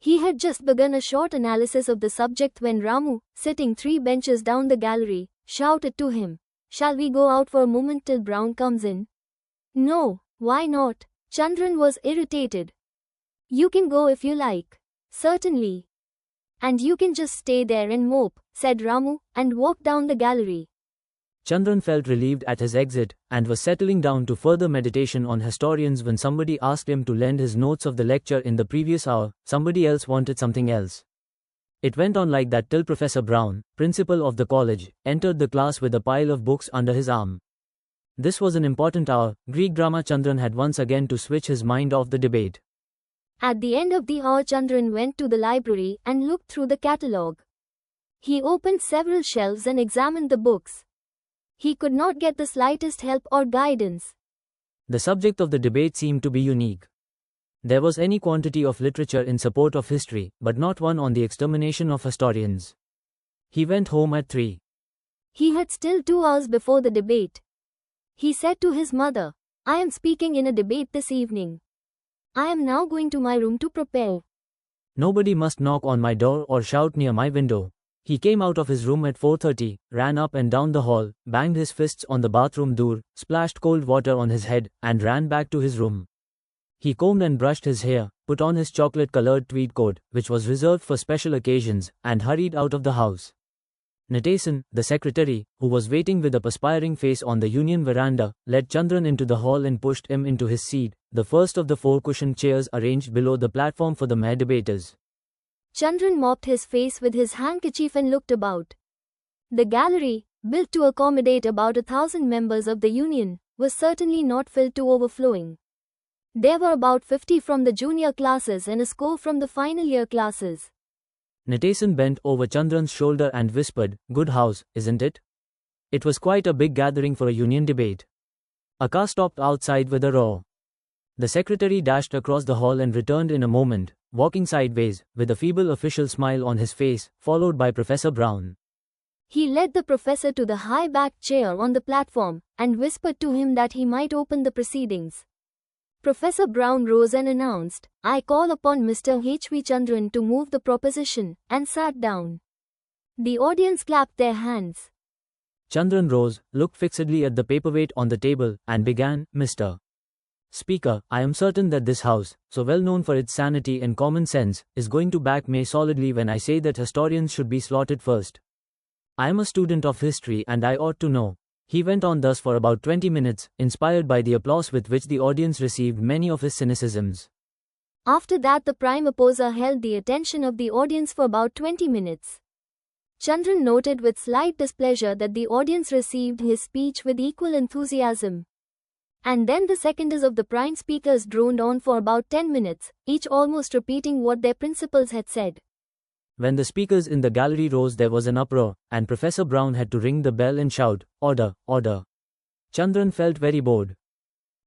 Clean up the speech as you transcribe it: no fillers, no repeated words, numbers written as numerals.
He had just begun a short analysis of the subject when Ramu, sitting 3 benches down the gallery, shouted to him, "Shall we go out for a moment till Brown comes in?" "No, why not?" Chandran was irritated. "You can go if you like." "Certainly. And you can just stay there and mope," said Ramu, and walked down the gallery. Chandran felt relieved at his exit, and was settling down to further meditation on historians when somebody asked him to lend his notes of the lecture in the previous hour. Somebody else wanted something else. It went on like that till Professor Brown, principal of the college, entered the class with a pile of books under his arm. This was an important hour. Greek drama Chandran had once again to switch his mind off the debate. At the end of the hour, Chandran went to the library and looked through the catalogue. He opened several shelves and examined the books. He could not get the slightest help or guidance. The subject of the debate seemed to be unique. There was any quantity of literature in support of history, but not one on the extermination of historians. He went home at 3. He had still 2 hours before the debate. He said to his mother, "I am speaking in a debate this evening. I am now going to my room to prepare. Nobody must knock on my door or shout near my window." He came out of his room at 4:30, ran up and down the hall, banged his fists on the bathroom door, splashed cold water on his head, and ran back to his room. He combed and brushed his hair, put on his chocolate-colored tweed coat, which was reserved for special occasions, and hurried out of the house. Nitesan, the secretary, who was waiting with a perspiring face on the union veranda, led Chandran into the hall and pushed him into his seat, the first of the 4 cushioned chairs arranged below the platform for the mere debaters. Chandran mopped his face with his handkerchief and looked about. The gallery, built to accommodate about 1,000 members of the union, was certainly not filled to overflowing. There were about 50 from the junior classes and a score from the final year classes. Nitesan bent over Chandran's shoulder and whispered, "Good house, isn't it?" It was quite a big gathering for a union debate. A car stopped outside with a roar. The secretary dashed across the hall and returned in a moment, walking sideways, with a feeble official smile on his face, followed by Professor Brown. He led the professor to the high-backed chair on the platform, and whispered to him that he might open the proceedings. Professor Brown rose and announced, "I call upon Mr. H.V. Chandran to move the proposition," and sat down. The audience clapped their hands. Chandran rose, looked fixedly at the paperweight on the table, and began, "Mr. Speaker, I am certain that this House, so well known for its sanity and common sense, is going to back me solidly when I say that historians should be slaughtered first. I am a student of history and I ought to know." He went on thus for about 20 minutes, inspired by the applause with which the audience received many of his cynicisms. After that, the prime opposer held the attention of the audience for about 20 minutes. Chandran noted with slight displeasure that the audience received his speech with equal enthusiasm. And then the seconders of the prime speakers droned on for about 10 minutes, each almost repeating what their principals had said. When the speakers in the gallery rose, there was an uproar, and Professor Brown had to ring the bell and shout, "Order, order." Chandran felt very bored.